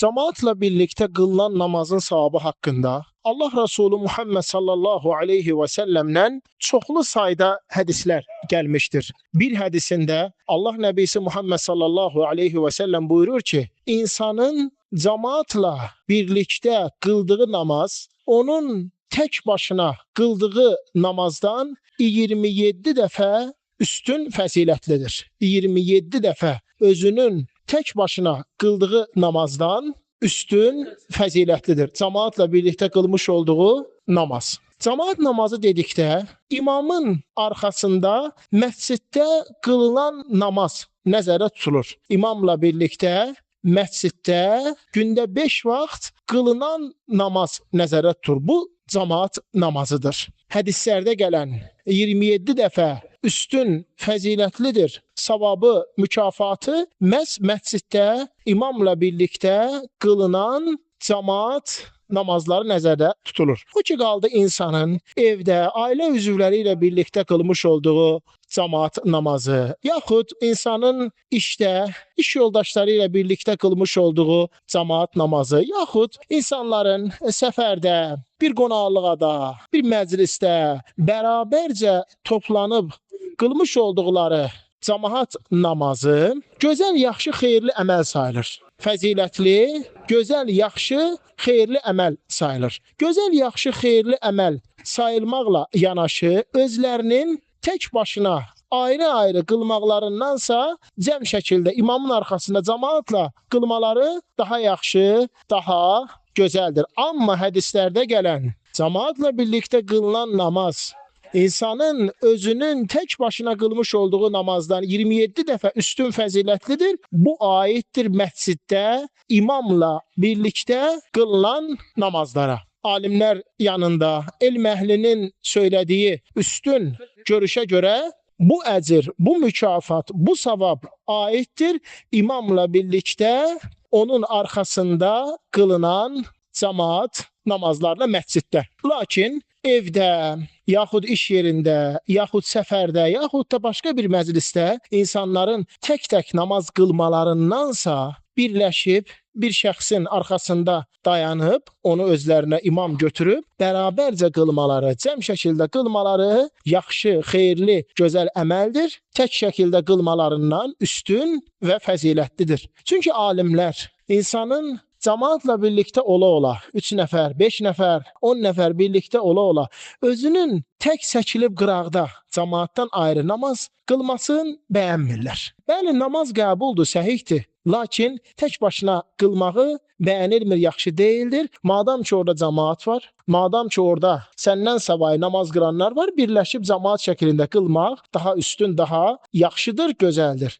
Cemaatla birlikte qılınan namazın savabı haqqında Allah Resulü Muhammed sallallahu aleyhi ve sellem'dən çoxlu sayda hədislər gəlmişdir. Bir hədisində Allah Nəbisi Muhammed sallallahu aleyhi ve sellem buyurur ki, insanın cemaatla birlikte qıldığı namaz onun tek başına qıldığı namazdan 27 dəfə üstün fəzilətlidir. 27 dəfə özünün tek başına qıldığı namazdan üstün fəzilətlidir. Cemaatla birlikte qılmış olduğu namaz. Cemaat namazı dedikdə imamın arxasında məsciddə qılınan namaz nəzərdə tutulur. İmamla birlikte məsciddə gündə 5 vaxt qılınan namaz nəzərdə tutulur. Bu cemaat namazıdır. Hədislərdə gələn 27 dəfə üstün fəzilətlidir savabı, mükafatı məhz məsciddə imamla birlikte qılınan cemaat namazları nəzərdə tutulur. O ki qaldı insanın evdə ailə üzvləri ilə birlikte qılmış olduğu cemaat namazı, yaxud insanın işdə, iş yoldaşları ilə birlikte qılmış olduğu cemaat namazı, yaxud insanların səfərdə, bir qonaqlıqda, bir məclisdə bərabərcə toplanıb qılmış olduqları cemaat namazı gözəl, yaxşı, xeyirli əməl sayılır. Fəzilətli, gözəl, yaxşı, xeyirli əməl sayılır. Gözəl, yaxşı, xeyirli əməl sayılmaqla yanaşı özlərinin tək başına ayrı-ayrı qılmaqlarındansa cəm şəkildə imamın arxasında cemaatla qılmaları daha yaxşı, daha gözəldir. Amma hədislərdə gələn cemaatla birlikte qılınan namaz İnsanın özünün tek başına qılmış olduğu namazdan 27 dəfə üstün fəzilətlidir. Bu aiddir məsciddə imamla birlikte qılınan namazlara. Alimlər yanında elm əhlinin söylədiyi üstün görüşə görə bu əcir, bu mükafat, bu savab aiddir imamla birlikte onun arxasında qılınan cemaat namazlarla məsciddə. Lakin evdə, yaxud iş yerində, yaxud səfərdə, yaxud da başqa bir məclisdə insanların tək-tək namaz qılmalarındansa birləşib bir şəxsin arxasında dayanıb, onu özlərinə imam götürüb, bərabərcə qılmaları, cəm şəkildə qılmaları yaxşı, xeyirli, gözəl əməldir. Tək şəkildə qılmalarından üstün və fəzilətlidir. Çünki alimlər insanın cemaatla birlikte ola-ola 3 nəfər, 5 nəfər, 10 nəfər birlikte ola-ola özünün tək çəkilib qıraqda cemaatdan ayrı namaz qılmasını bəyənmirlər. Bəli, namaz qəbuldur, səhihdir. Lakin tək başına qılmağı bəyənilmir, yaxşı deyildir. Madam ki orada cemaat var, madam ki orada səndən savayı namaz qılanlar var, birləşib cemaat şəklində qılmaq daha üstün, daha yaxşıdır, gözəldir.